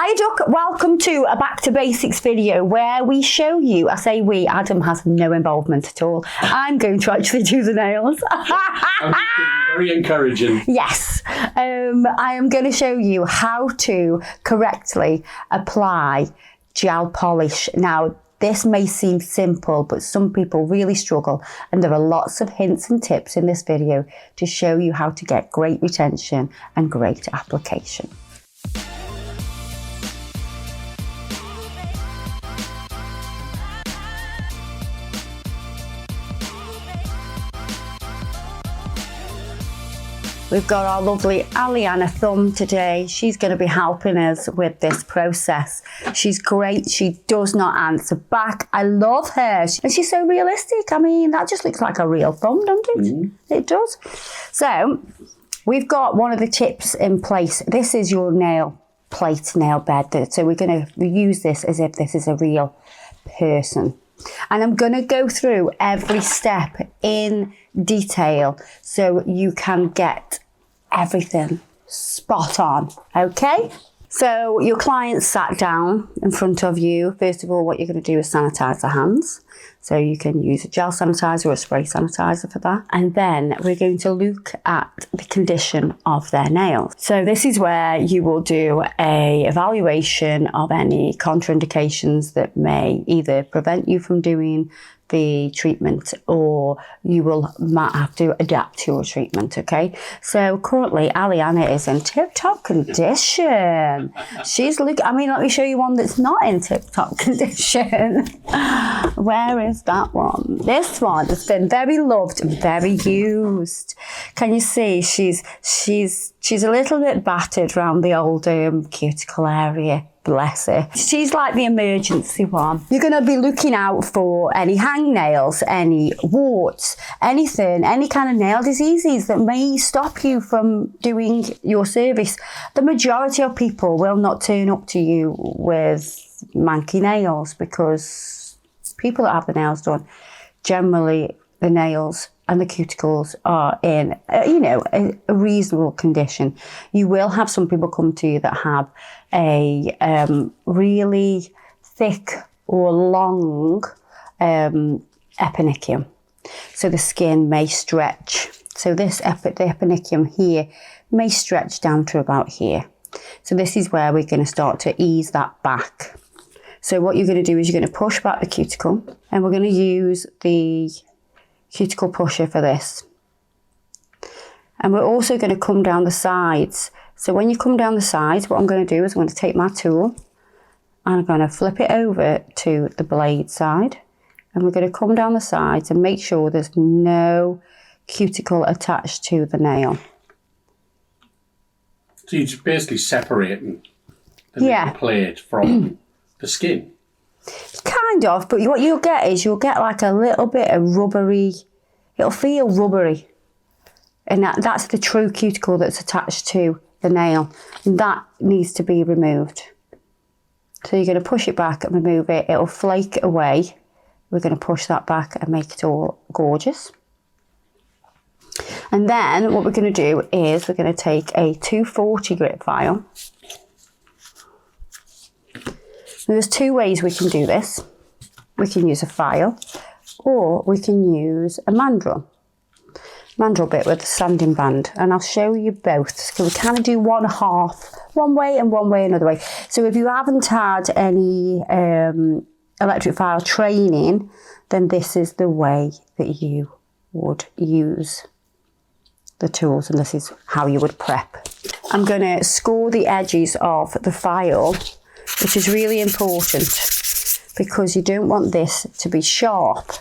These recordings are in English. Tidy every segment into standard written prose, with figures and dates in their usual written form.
Hiya Duck, welcome to a back to basics video where we show you, I say we, Adam has no involvement at all. I'm going to actually do the nails. Very encouraging. Yes, I am going to show you how to correctly apply gel polish. Now, this may seem simple, but some people really struggle, and there are lots of hints and tips in this video to show you how to get great retention and great application. We've got our lovely Aliana Thumb today. She's going to be helping us with this process. She's great. She does not answer back. I love her. And she's so realistic. I mean, that just looks like a real thumb, doesn't it? Mm-hmm. It does. So we've got one of the tips in place. This is your nail plate, nail bed. So we're going to use this as if this is a real person. And I'm going to go through every step in detail so you can get everything spot on, okay? So your client sat down in front of you. First of all, what you're going to do is sanitize the hands. So you can use a gel sanitizer or a spray sanitizer for that. And then we're going to look at the condition of their nails. So this is where you will do an evaluation of any contraindications that may either prevent you from doing the treatment, or you might have to adapt your treatment, okay? So currently Aliana is in tip-top condition. I mean, let me show you one that's not in tip-top condition. Where is that one? This one has been very loved and very used. Can you see she's a little bit battered around the old cuticle area. Bless her. She's like the emergency one. You're going to be looking out for any hangnails, any warts, anything, any kind of nail diseases that may stop you from doing your service. The majority of people will not turn up to you with manky nails, because people that have the nails done, generally the nails and the cuticles are in, a reasonable condition. You will have some people come to you that have a really thick or long eponychium. So the skin may stretch. So the eponychium here may stretch down to about here. So this is where we're going to start to ease that back. So what you're going to do is you're going to push back the cuticle, and we're going to use the cuticle pusher for this. And we're also going to come down the sides. So when you come down the sides, what I'm going to do is I'm going to take my tool and I'm going to flip it over to the blade side, and we're going to come down the sides and make sure there's no cuticle attached to the nail. So you're just basically separating the little plate from the skin. Kind of, but what you'll get is you'll get like a little bit of rubbery, it'll feel rubbery. And that's the true cuticle that's attached to the nail. And that needs to be removed. So you're going to push it back and remove it. It'll flake away. We're going to push that back and make it all gorgeous. And then what we're going to do is we're going to take a 240 grit file. There's two ways we can do this. We can use a file, or we can use a mandrel bit with a sanding band, and I'll show you both. So we kind of do one half one way and one way another way. So if you haven't had any electric file training, then this is the way that you would use the tools, and this is how you would prep. I'm going to score the edges of the file, which is really important because you don't want this to be sharp.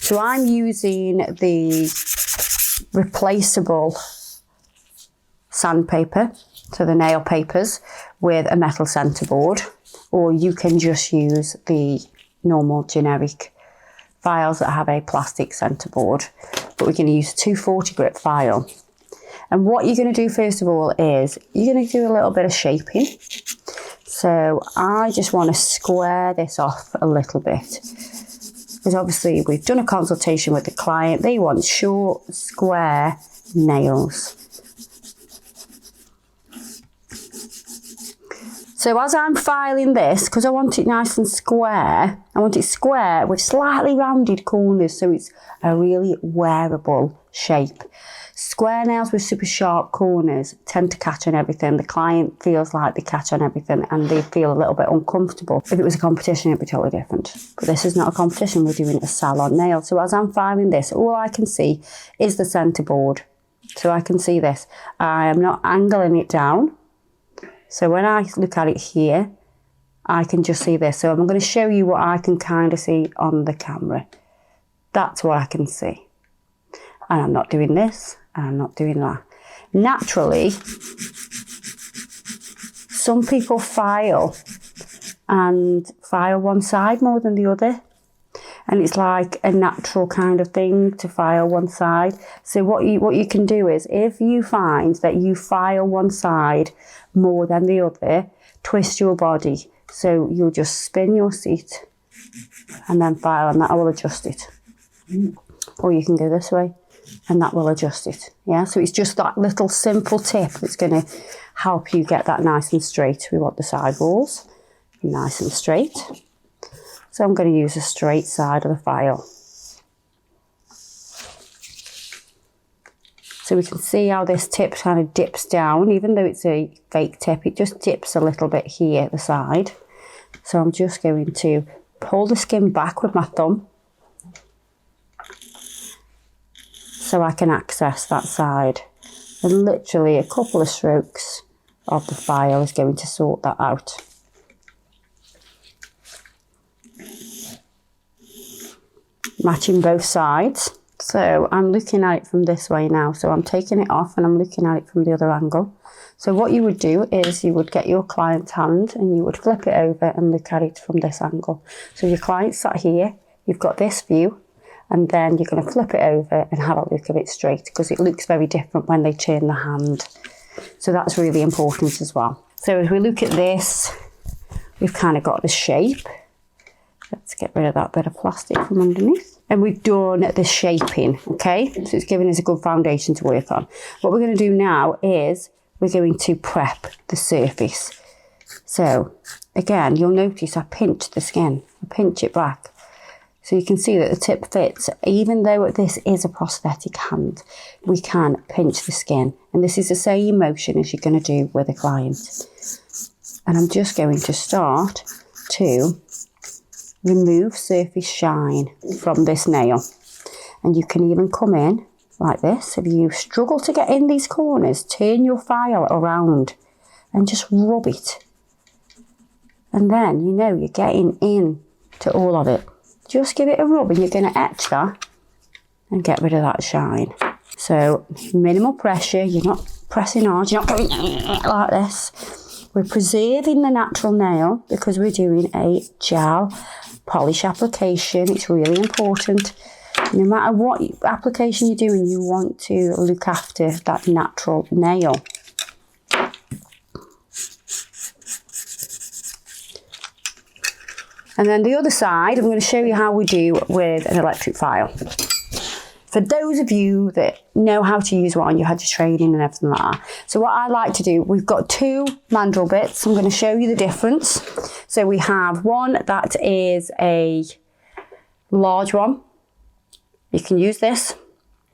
So I'm using the replaceable sandpaper, so the nail papers, with a metal centerboard, or you can just use the normal generic files that have a plastic centerboard, but we're going to use a 240 grit file. And what you're going to do first of all is you're going to do a little bit of shaping. So I just want to square this off a little bit, because obviously we've done a consultation with the client. They want short, square nails. So as I'm filing this, because I want it nice and square, I want it square with slightly rounded corners so it's a really wearable shape. Square nails with super sharp corners tend to catch on everything. The client feels like they catch on everything and they feel a little bit uncomfortable. If it was a competition, it'd be totally different. But this is not a competition, we're doing a salon nail. So as I'm filing this, all I can see is the centre board. So I can see this. I am not angling it down. So when I look at it here, I can just see this. So I'm going to show you what I can kind of see on the camera. That's what I can see. And I'm not doing this, and I'm not doing that. Naturally, some people file and file one side more than the other. And it's like a natural kind of thing to file one side. So what you can do is, if you find that you file one side more than the other, twist your body. So you'll just spin your seat and then file, and that will adjust it. Or you can go this way and that will adjust it. Yeah, so it's just that little simple tip that's going to help you get that nice and straight. We want the side walls nice and straight. So I'm going to use a straight side of the file. So we can see how this tip kind of dips down. Even though it's a fake tip, it just dips a little bit here at the side. So I'm just going to pull the skin back with my thumb so I can access that side. And literally a couple of strokes of the file is going to sort that out. Matching both sides. So I'm looking at it from this way now. So I'm taking it off and I'm looking at it from the other angle. So what you would do is you would get your client's hand and you would flip it over and look at it from this angle. So your client sat here, you've got this view, and then you're going to flip it over and have a look at it straight, because it looks very different when they turn the hand. So that's really important as well. So if we look at this, we've kind of got the shape. Let's get rid of that bit of plastic from underneath. And we've done the shaping, okay? So it's giving us a good foundation to work on. What we're going to do now is we're going to prep the surface. So again, you'll notice I pinch the skin, I pinch it back. So you can see that the tip fits. Even though this is a prosthetic hand, we can pinch the skin. And this is the same motion as you're going to do with a client. And I'm just going to start to remove surface shine from this nail. And you can even come in like this. If you struggle to get in these corners, turn your file around and just rub it. And then you know you're getting in to all of it. Just give it a rub and you're going to etch that and get rid of that shine. So minimal pressure, you're not pressing hard, you're not going like this. We're preserving the natural nail because we're doing a gel polish application. It's really important. No matter what application you're doing, you want to look after that natural nail. And then the other side, I'm going to show you how we do with an electric file. For those of you that know how to use one, you had your training and everything like that. So what I like to do, we've got two mandrel bits. I'm going to show you the difference. So we have one that is a large one. You can use this.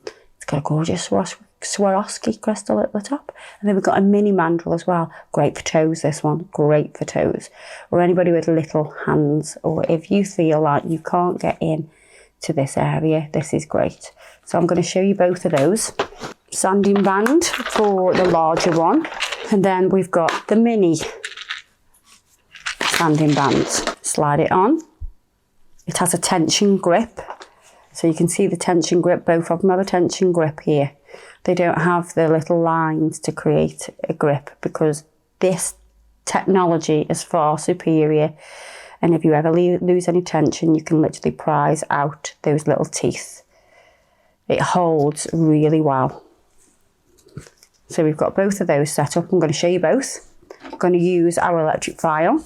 It's got a gorgeous Swarovski crystal at the top. And then we've got a mini mandrel as well. Great for toes, this one. Great for toes. Or anybody with little hands. Or if you feel like you can't get in to this area, this is great. So I'm going to show you both of those. Sanding band for the larger one. And then we've got the mini sanding bands. Slide it on. It has a tension grip. So you can see the tension grip. Both of them have a tension grip here. They don't have the little lines to create a grip because this technology is far superior. And if you ever lose any tension, you can literally prise out those little teeth. It holds really well. So we've got both of those set up. I'm going to show you both. I'm going to use our electric file.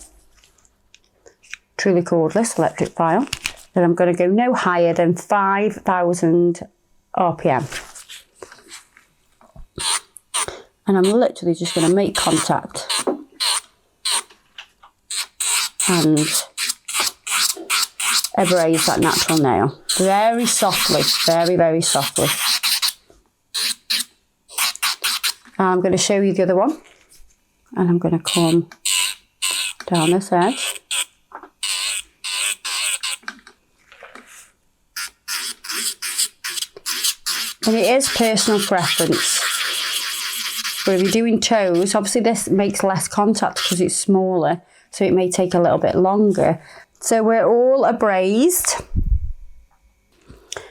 Truly cordless electric file. Then I'm going to go no higher than 5,000 RPM. And I'm literally just going to make contact and abrade that natural nail. Very softly, very, very softly. I'm going to show you the other one. And I'm going to come down this edge. And it is personal preference. But if you're doing toes, obviously this makes less contact because it's smaller, so it may take a little bit longer. So we're all abrased.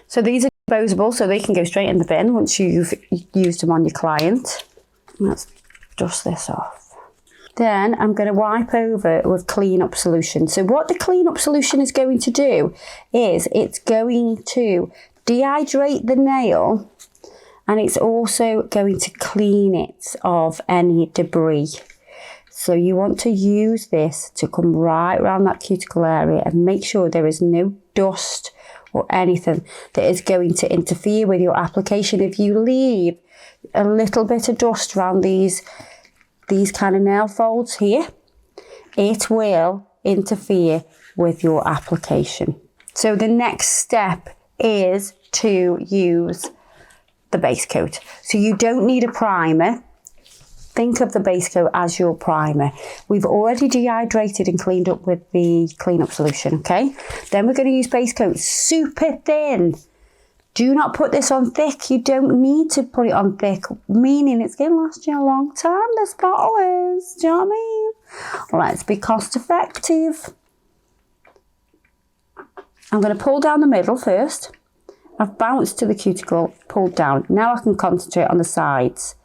So these are disposable, so they can go straight in the bin once you've used them on your client. Let's dust this off. Then I'm going to wipe over with clean up solution. So what the clean up solution is going to do is it's going to dehydrate the nail, and it's also going to clean it of any debris. So you want to use this to come right around that cuticle area and make sure there is no dust or anything that is going to interfere with your application. If you leave a little bit of dust around these kind of nail folds here, it will interfere with your application. So the next step is to use the base coat. So you don't need a primer. Think of the base coat as your primer. We've already dehydrated and cleaned up with the cleanup solution, okay? Then we're going to use base coat super thin. Do not put this on thick. You don't need to put it on thick, meaning it's going to last you a long time, this bottle is. Do you know what I mean? Let's be cost effective. I'm going to pull down the middle first. I've bounced to the cuticle, pulled down. Now I can concentrate on the sides.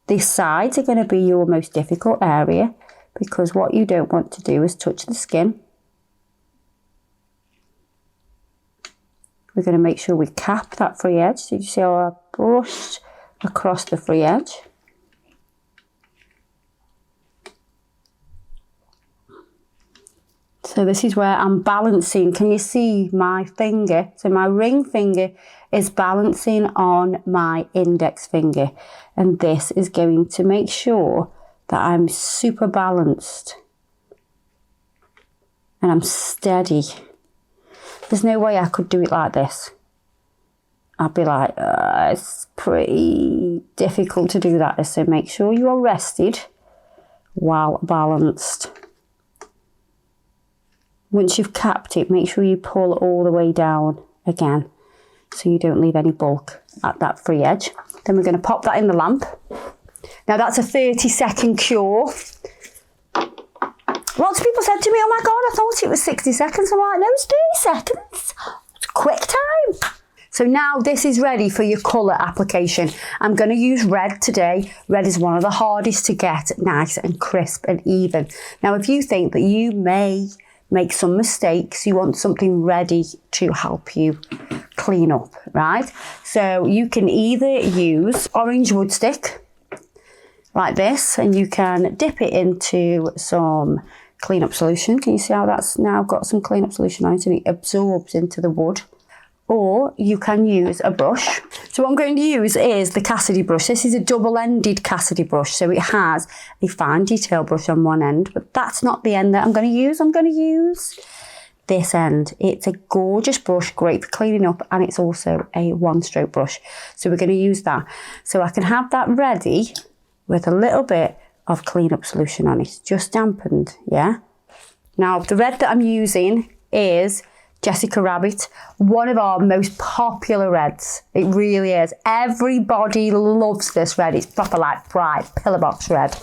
The sides are going to be your most difficult area because what you don't want to do is touch the skin. We're going to make sure we cap that free edge. So you see how I brushed across the free edge. So this is where I'm balancing. Can you see my finger? So my ring finger is balancing on my index finger. And this is going to make sure that I'm super balanced. And I'm steady. There's no way I could do it like this. I'd be like, it's pretty difficult to do that. So make sure you are rested while balanced. Once you've capped it, make sure you pull all the way down again so you don't leave any bulk at that free edge. Then we're going to pop that in the lamp. Now that's a 30-second cure. Lots of people said to me, oh my God, I thought it was 60 seconds. I'm like, no, it's 30 seconds. It's quick time. So now this is ready for your colour application. I'm going to use red today. Red is one of the hardest to get nice and crisp and even. Now, if you think that you may make some mistakes, you want something ready to help you clean up, right? So you can either use orange wood stick like this, and you can dip it into some cleanup solution. Can you see how that's now got some cleanup solution on it and it absorbs into the wood? Or you can use a brush. So what I'm going to use is the Cassidy brush. This is a double-ended Cassidy brush, so it has a fine detail brush on one end, but that's not the end that I'm going to use. I'm going to use this end. It's a gorgeous brush, great for cleaning up, and it's also a one-stroke brush. So we're going to use that. So I can have that ready with a little bit of cleanup solution on it, just dampened, yeah? Now, the red that I'm using is Jessica Rabbit, one of our most popular reds. It really is. Everybody loves this red. It's proper like bright pillar box red.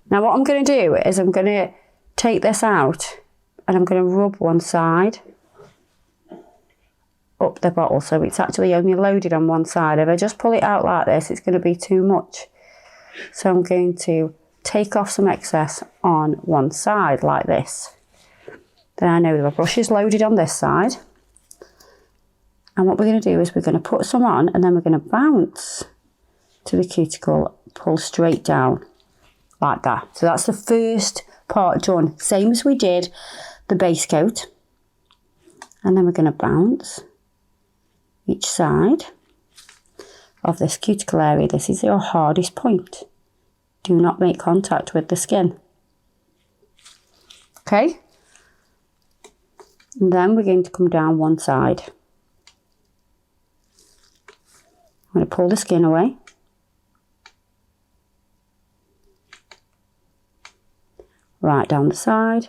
Now what I'm going to do is I'm going to take this out and I'm going to rub one side up the bottle so it's actually only loaded on one side. If I just pull it out like this, it's going to be too much. So I'm going to take off some excess on one side like this. Then I know that my brush is loaded on this side. And what we're going to do is we're going to put some on and then we're going to bounce to the cuticle, pull straight down like that. So that's the first part done. Same as we did the base coat. And then we're going to bounce each side of this cuticle area. This is your hardest point. Do not make contact with the skin. Okay? And then we're going to come down one side. I'm going to pull the skin away. Right down the side.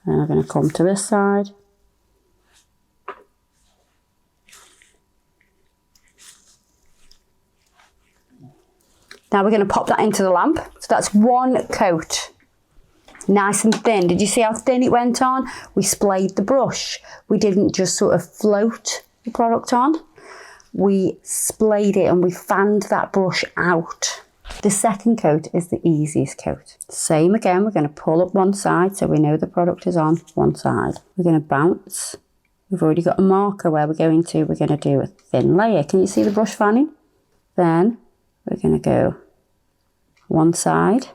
Then I'm going to come to this side. Now we're going to pop that into the lamp. So that's one coat. Nice and thin. Did you see how thin it went on? We splayed the brush. We didn't just sort of float the product on. We splayed it and we fanned that brush out. The second coat is the easiest coat. Same again, we're going to pull up one side so we know the product is on one side. We're going to bounce. We've already got a marker where we're going to do a thin layer. Can you see the brush fanning? Then we're going to go one side.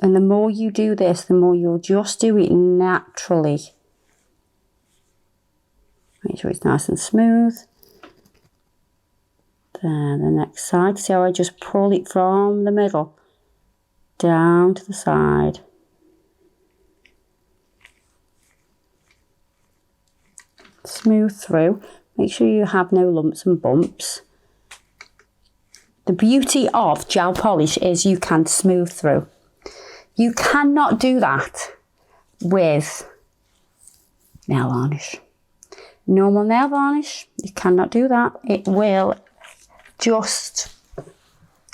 And the more you do this, the more you'll just do it naturally. Make sure it's nice and smooth. Then the next side, see how I just pull it from the middle down to the side. Smooth through. Make sure you have no lumps and bumps. The beauty of gel polish is you can smooth through. You cannot do that with nail varnish. Normal nail varnish, you cannot do that. It will just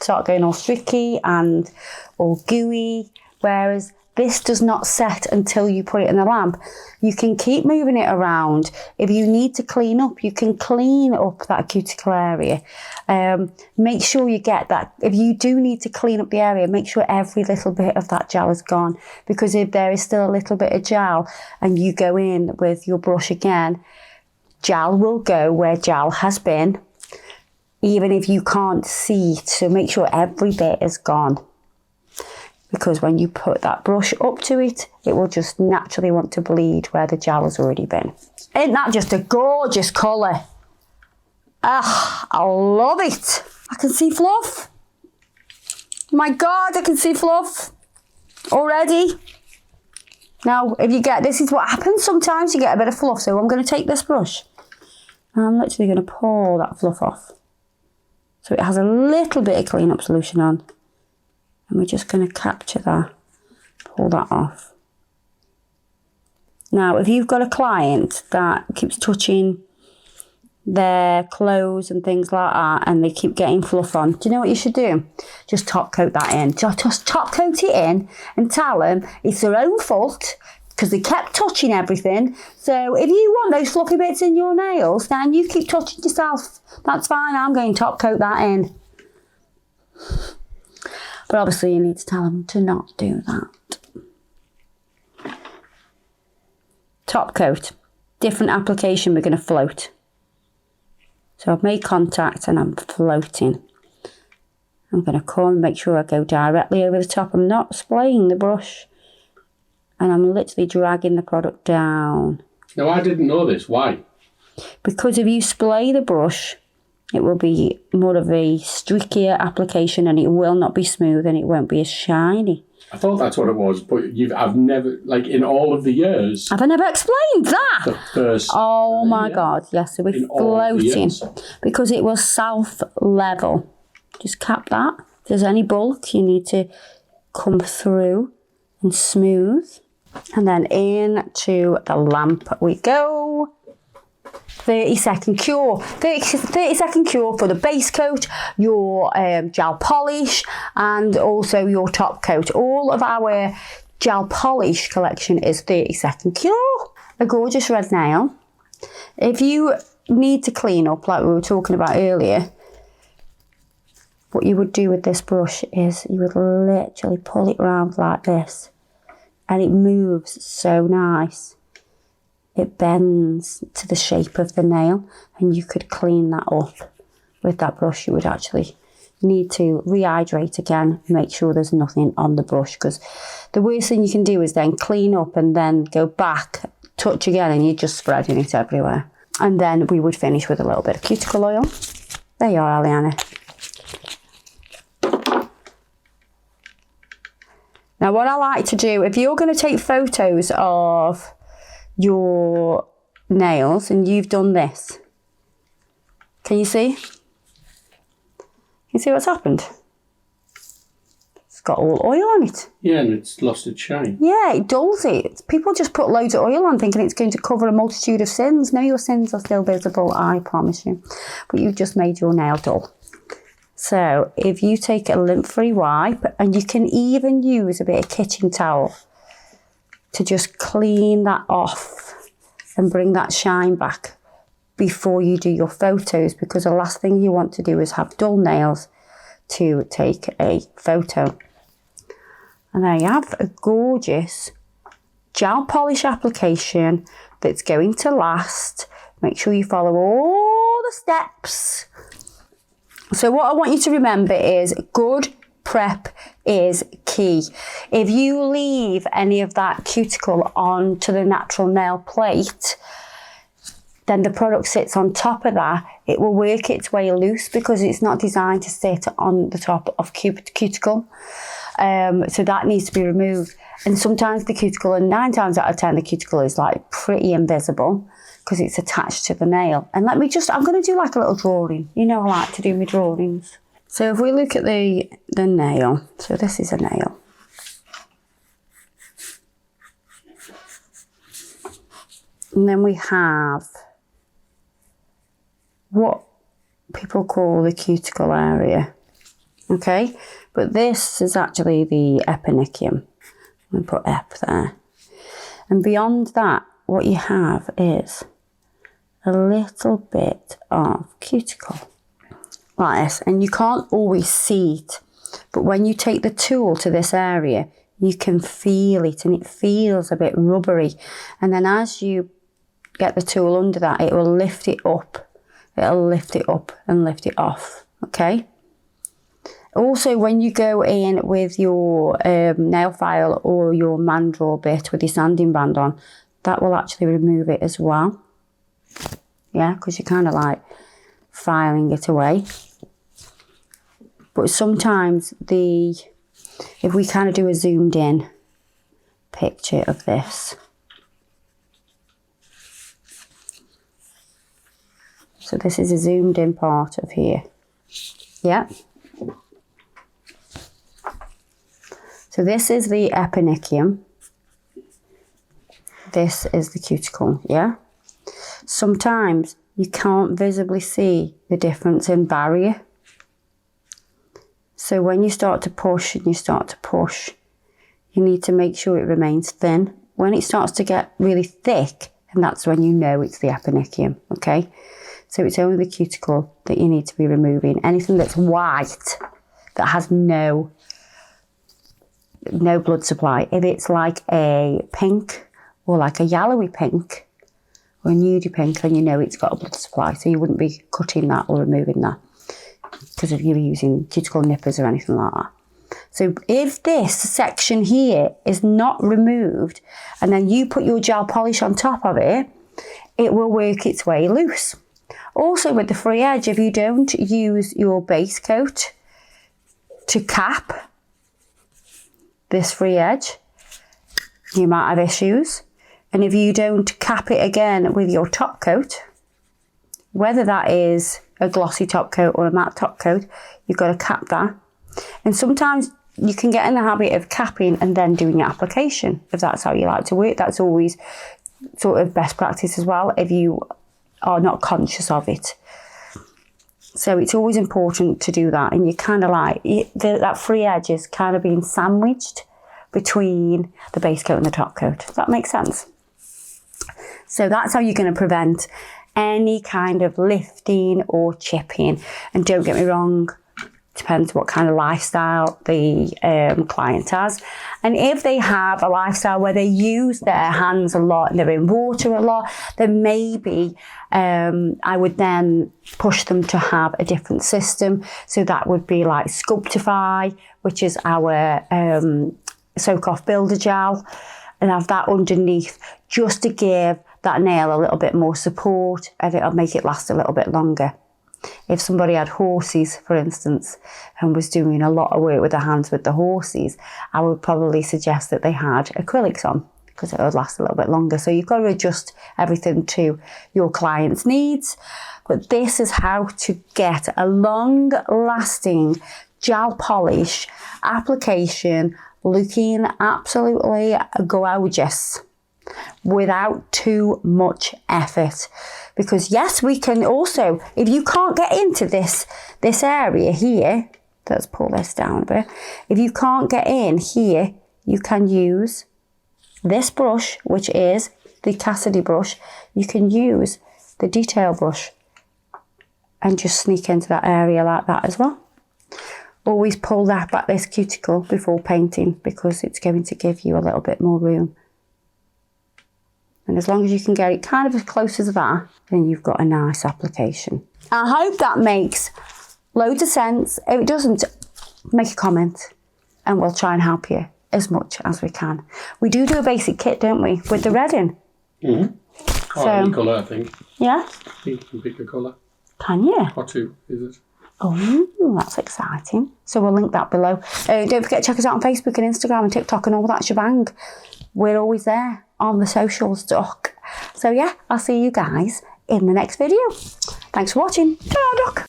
start going all streaky and all gooey, whereas this does not set until you put it in the lamp. You can keep moving it around. If you need to clean up, you can clean up that cuticle area. Make sure you get that. If you do need to clean up the area, make sure every little bit of that gel is gone, because if there is still a little bit of gel and you go in with your brush again, gel will go where gel has been, even if you can't see it. So make sure every bit is gone, because when you put that brush up to it, it will just naturally want to bleed where the gel has already been. Isn't that just a gorgeous colour? Ah, I love it. I can see fluff. My God, I can see fluff already. Now, if you get, this is what happens sometimes, you get a bit of fluff. So I'm going to take this brush and I'm literally going to pull that fluff off. So it has a little bit of clean-up solution on. And we're just going to capture that, pull that off. Now, if you've got a client that keeps touching their clothes and things like that, and they keep getting fluff on, do you know what you should do? Just top coat that in. Just top coat it in and tell them it's their own fault because they kept touching everything. So if you want those fluffy bits in your nails, then you keep touching yourself. That's fine, I'm going to top coat that in. But obviously you need to tell them to not do that. Top coat. Different application, we're going to float. So I've made contact and I'm floating. I'm going to come and make sure I go directly over the top. I'm not splaying the brush. And I'm literally dragging the product down. No, I didn't know this. Why? Because if you splay the brush, it will be more of a streakier application and it will not be smooth and it won't be as shiny. I thought that's what it was, but I've never, like in all of the years. Have I never explained that? The first. Oh my God, yes, so we're floating. Because it was self-level. Just cap that. If there's any bulk, you need to come through and smooth. And then into the lamp we go. 30-second cure. 30-second cure for the base coat, your gel polish, and also your top coat. All of our gel polish collection is 30-second cure. A gorgeous red nail. If you need to clean up, like we were talking about earlier, what you would do with this brush is you would literally pull it around like this, and it moves so nice. It bends to the shape of the nail, and you could clean that up with that brush. You would actually need to rehydrate again, make sure there's nothing on the brush, because the worst thing you can do is then clean up and then go back, touch again, and you're just spreading it everywhere. And then we would finish with a little bit of cuticle oil. There you are, Aliana. Now what I like to do, if you're going to take photos of your nails and you've done this, can you see? Can you see what's happened? It's got all oil on it. Yeah, and it's lost its shine. Yeah, it dulls it. People just put loads of oil on thinking it's going to cover a multitude of sins. No, your sins are still visible, I promise you. But you've just made your nail dull. So if you take a lint-free wipe, and you can even use a bit of kitchen towel to just clean that off and bring that shine back before you do your photos, because the last thing you want to do is have dull nails to take a photo. And I have a gorgeous gel polish application that's going to last. Make sure you follow all the steps. So what I want you to remember is good prep is key. If you leave any of that cuticle onto the natural nail plate, then the product sits on top of that. It will work its way loose because it's not designed to sit on the top of cuticle. So that needs to be removed. And sometimes the cuticle, and 9 times out of 10, the cuticle is like pretty invisible because it's attached to the nail. And I'm going to do like a little drawing. You know I like to do my drawings. So if we look at the nail, so this is a nail. And then we have what people call the cuticle area. Okay, but this is actually the epinicium. I'm going to put ep there. And beyond that, what you have is a little bit of cuticle like this, and you can't always see it, but when you take the tool to this area, you can feel it, and it feels a bit rubbery. And then as you get the tool under that, it will lift it up. It'll lift it up and lift it off. Okay. Also, when you go in with your nail file or your mandrel bit with your sanding band on, that will actually remove it as well. Yeah, because you're kind of like filing it away. But sometimes if we kind of do a zoomed in picture of this. So this is a zoomed in part of here. Yeah. So this is the epinicium. This is the cuticle, yeah? Sometimes you can't visibly see the difference in barrier. So when you start to push and you start to push, you need to make sure it remains thin. When it starts to get really thick, and that's when you know it's the epinicium, okay? So it's only the cuticle that you need to be removing. Anything that's white, that has no blood supply. If it's like a pink or like a yellowy pink or a nudie pink, then you know it's got a blood supply. So you wouldn't be cutting that or removing that because if you were using cuticle nippers or anything like that. So if this section here is not removed and then you put your gel polish on top of it, it will work its way loose. Also with the free edge, if you don't use your base coat to cap this free edge, you might have issues. And if you don't cap it again with your top coat, whether that is a glossy top coat or a matte top coat, you've got to cap that. And sometimes you can get in the habit of capping and then doing your application, if that's how you like to work. That's always sort of best practice as well, if you are not conscious of it. So it's always important to do that. And you kind of like, that free edge is kind of being sandwiched between the base coat and the top coat. Does that make sense? So that's how you're going to prevent any kind of lifting or chipping. And don't get me wrong, depends what kind of lifestyle the client has. And if they have a lifestyle where they use their hands a lot and they're in water a lot, then maybe I would then push them to have a different system. So that would be like Sculptify, which is our soak off builder gel, and have that underneath just to give that nail a little bit more support, and it'll make it last a little bit longer. If somebody had horses, for instance, and was doing a lot of work with their hands with the horses, I would probably suggest that they had acrylics on because it would last a little bit longer. So you've got to adjust everything to your client's needs. But this is how to get a long-lasting gel polish application looking absolutely gorgeous without too much effort. Because yes, we can also, if you can't get into this area here, let's pull this down a bit. If you can't get in here, you can use this brush, which is the Cassidy brush. You can use the detail brush and just sneak into that area like that as well. Always pull that back, this cuticle, before painting, because it's going to give you a little bit more room. And as long as you can get it kind of as close as that, then you've got a nice application. I hope that makes loads of sense. If it doesn't, make a comment and we'll try and help you as much as we can. We do a basic kit, don't we, with the red in? Mm-hmm. So, any colour, I think. Yeah? I think you can pick a colour. Can you? Or two, is it? Oh, that's exciting. So we'll link that below. Don't forget to check us out on Facebook and Instagram and TikTok and all that shebang. We're always there on the socials, Duck. So yeah, I'll see you guys in the next video. Thanks for watching. Ta-ra, Duck.